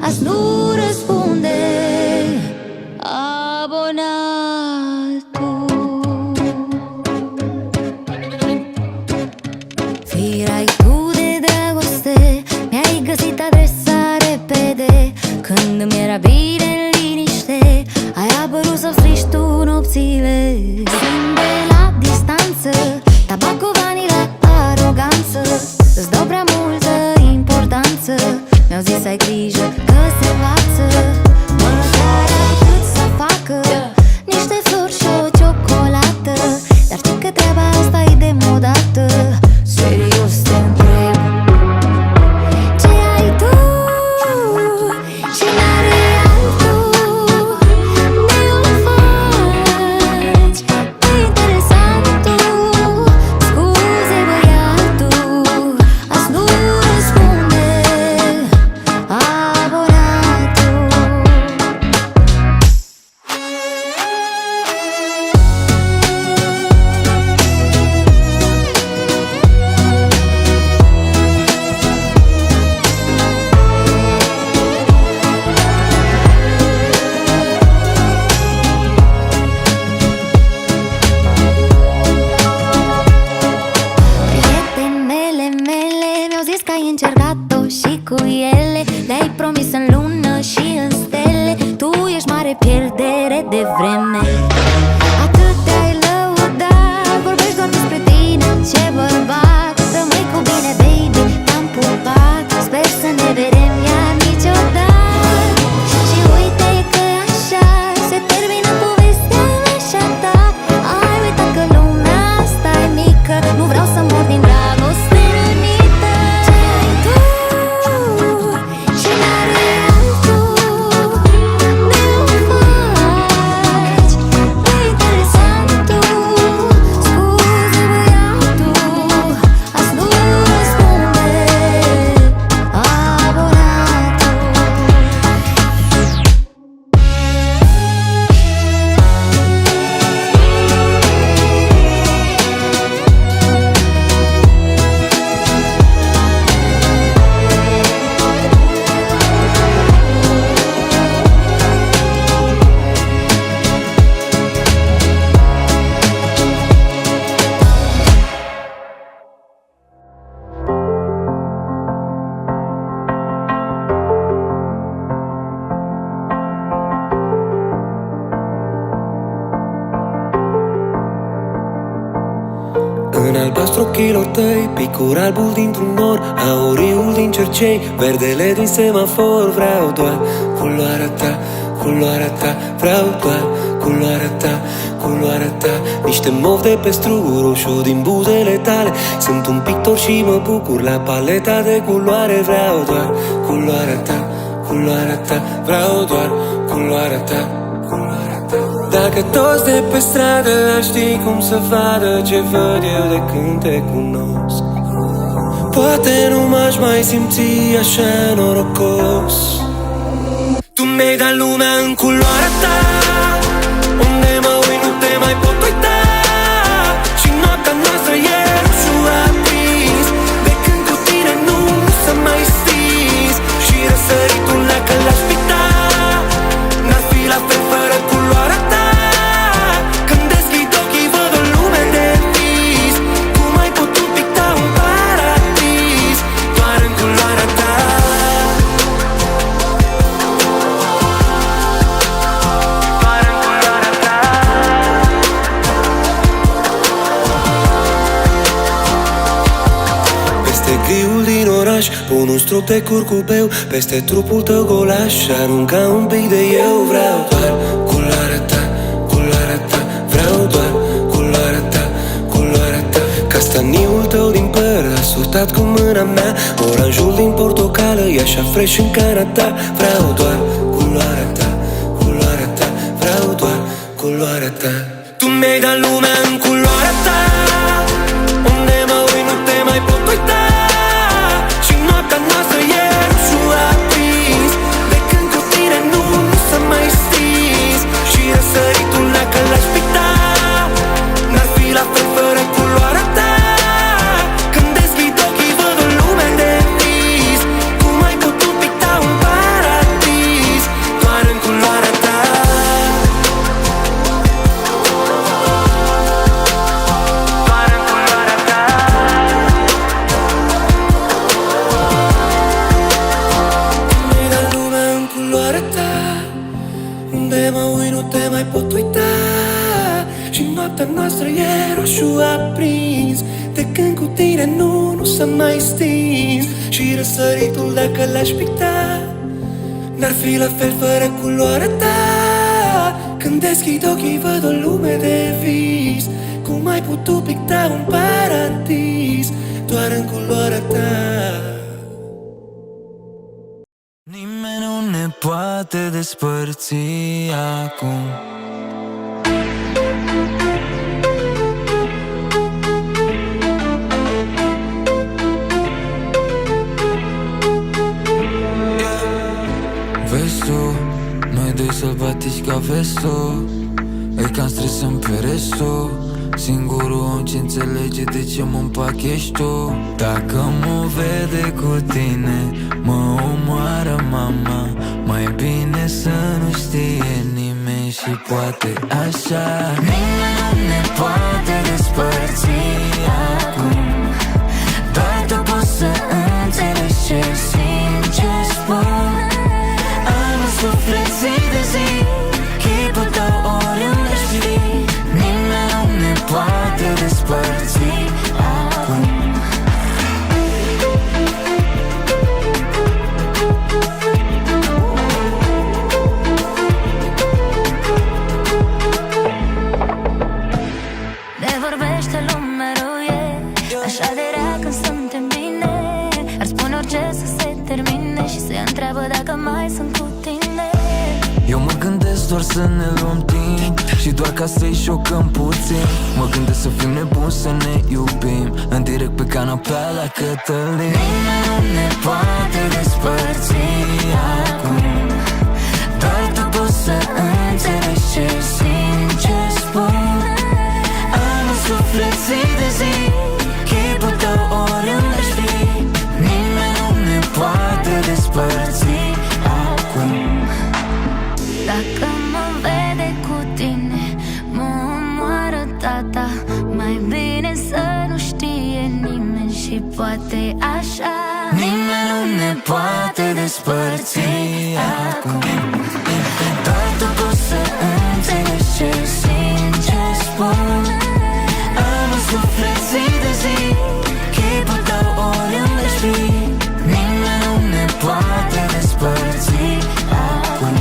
azi nu răspunde abonatul. Firai tu de dragoste, mi-ai găsit adresa repede. Când îmi era bine în liniște, ai apărut să strici tu nopțile. Sunt de la distanță, tabacovanii la aroganță, îți dau prea multă importanță. Mi-au zis ai grijă că se învață, măcar ai cât să facă niște flori și o ciocolată. Dar știi că treaba asta e demodată. Serios te întreb, ce ai tu și n-are altul? De-o faci pe interesantul? Scuze băiatul, azi nu răspunde abonatul. Prietenele mele mi-au zis că ai încercat-o și cu ele, le-ai promis în lună și în stele. Tu ești mare pierdere de vreme. Atât te-ai lăudat, vorbești doar despre tine, ce bărbat. Rămâi cu bine, baby, te-am pupat. Sper să ne vedem iar niciodată. Și uite că așa se termină povestea mea și a ta. Ai uitat că lumea asta e mică, nu vreau să mor din dragoste rănită. Ce ai tu și n-are altul? De-o faci pe interesantul? Scuze băiatul, azi nu răspunde abonatul. În albastru ochilor tăi, picul albul dintr-un nor, auriul din cercei, verdele din semafor. Vreau doar culoarea ta, culoarea ta. Vreau doar culoarea ta, culoarea ta. Niște mov de pe struguri, roșu din buzele tale. Sunt un pictor și mă bucur la paleta de culoare. Vreau doar culoarea ta, culoarea ta. Vreau doar culoarea ta, culoarea ta. Dacă toți de pe stradă ar ști cum să vadă ce văd eu de când te cunosc, poate nu m-aș mai simți așa norocos. Tu mi-ai dat lumea în culoarea ta, unde mă uit nu te mai pot uita. Și noaptea noastră e roșu aprins, de când cu tine nu s-a mai stins. Și răsăritul dacă l-aș pita, n-ar fi la fel fără culoarea ta. Când deschid ochii văd o lume de vis, cum ai putut picta un paradis doar în culoarea ta. Doar în culoarea ta. Peste griul din oraș pun un strop de curcubeu, peste trupul tău golaș arunca un pic de eu. Vreau doar culoarea ta, culoarea ta. Vreau doar culoarea ta, culoarea ta. Castaniul tău din păr asutat cu mâna mea, oranjul din portocală e așa fresh în cara ta. Vreau doar culoarea ta, culoarea ta. Vreau doar culoarea ta. Tu mi-ai dat lumea în culoarea ta, unde mă uit nu te mai pot uita. Și noaptea noastră e roșu aprins, de când cu tine nu s-a mai stins. Și răsăritul dacă l-aș picta, n-ar fi la fel fără culoarea ta. Când deschid ochii văd o lume de vis, cum ai putut picta un paradis noastră e roșu aprins. De când cu tine nu s-a mai stins. Și răsăritul dacă l-aș picta n-ar fi la fel fără culoarea ta. Când deschid ochii văd o lume de vis. Cum ai putut picta un paradis doar în culoarea ta? Nimeni nu ne poate despărți acum. Vezi tu, noi doi sălbatici ca vestul. E cam stresăm pe restul. Singurul om ce înțelege de ce mă împachești tu. Dacă mă vede cu tine, mă omoară mama. Mai bine să nu știe nimeni și poate așa. Nimeni nu ne poate despărți acum. Doar tu poți să înțelegi ce simt, ce spun. Am un suflet zi de zi, chipul tău oriunde aș fi. Nimeni nu ne poate despărți acum. Ne vorbește lumea răuie, așa de rea când suntem bine. Ar spune orice să se termine și se întreabă dacă mai sunt cu tine. Eu mă gândesc doar să ne luăm timp și doar ca să-i șocăm puțin. Mă gândesc să fim nebuni, să ne iubim în direct pe canapea la Cătălin. Nimeni nu ne poate despărți acum. Doar tu poți să înțelegi ce simt, ce spun. Am un suflet zi de zi, chipul tău oriunde aș fi. Nimeni nu ne poate despărți acum. Dacă mă vede cu tine, mă omoară tata. Mai bine să nu știe nimeni și poate așa. Nimeni nu ne poate despărți acum. Doar tu poți să înțelegi ce simt, ce spun. Am un suflet zi de zi, chipul tău oriunde aș fi. Nimeni nu ne poate despărți acum.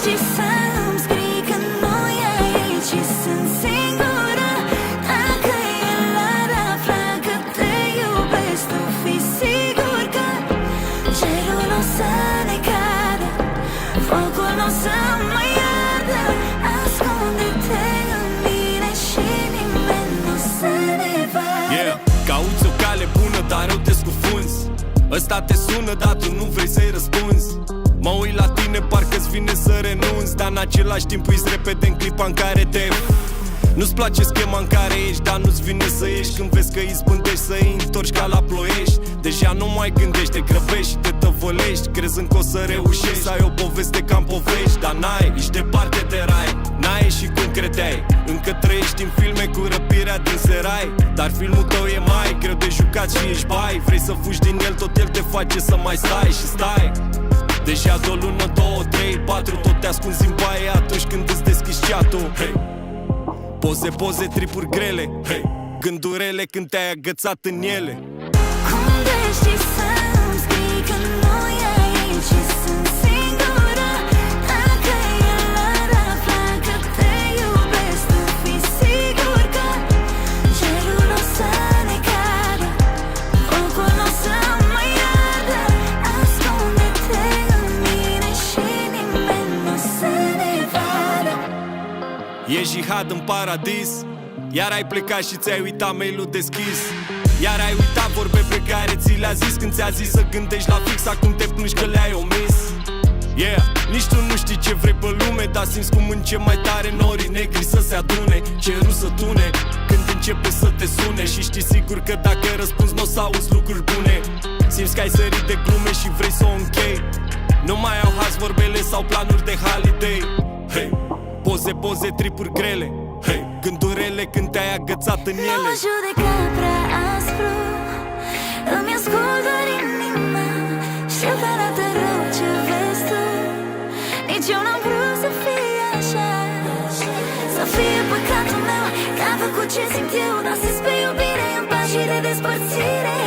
Și să-mi scrii că nu e aici și sunt singură. Dacă el ar afla că te iubesc, tu fi sigur că cerul o să ne cadă, focul n-o să mă iardă. Ascunde-te în mine și nimeni nu să ne vadă. Cauți o cale bună, dar rău te scufunzi. Ăsta te sună, dar tu nu vrei să-i răspunzi. Mă uit la tine, parcă-ți vine să renunți, dar în același timp uiți repede în clipa în care te... Nu-ți place schema în care ești, dar nu-ți vine să ieși când vezi că izbândești să-i întorci ca la Ploiești. Deja nu mai gândești, te grăbești și te tăvălești, crezând că o să reușești să ai o poveste ca-n povești. Dar n-ai, ești departe de rai, n-ai ieșit cum credeai. Încă trăiești în filme cu răpirea din serai, dar filmul tău e mai greu de jucat și ești bai. Vrei să fugi din el, tot el te face să mai stai și stai. Deja de o lună, 2, 3, 4, tot te ascunzi în baie atunci când îți deschizi chat-ul. Hey. Poze, tripuri grele, hey. Gândurile când te-ai agățat în ele. Cum dești să-mi scrii că nu e aici și sunt singură. Dacă el ar afla că te iubesc, tu fi sigur că cerul o să ne cadă, focul n-o să mă iardă. Ascunde-te în mine și nimeni nu să ne vadă. E jihad în paradis, Iar ai plecat și ți-ai uitat mail-ul deschis. Iar ai uitat vorbe pe care ți le-a zis când ți-a zis să gândești la fix. Acum te plângi că le-ai omis. Yeah, nici tu nu știi ce vrei pe lume, dar simți cum încep mai tare norii negri să se adune, cerul să tune când începe să te sune. Și știi sigur că dacă răspunzi n-o să auzi lucruri bune. Simți că ai sărit de glume și vrei să o închei. Nu mai au haz vorbele sau planuri de holiday. Hey, poze, tripuri grele. Hey, gânduri rele când te-ai agățat în ele. Nu mă judeca prea aspru, îmi ascult doar inima. Știu că arată rău ce vezi tu, nici eu n-am vrut să fie așa. Să fie păcatul meu că am făcut ce simt eu, n-am zis pe iubire în pași de despărțire.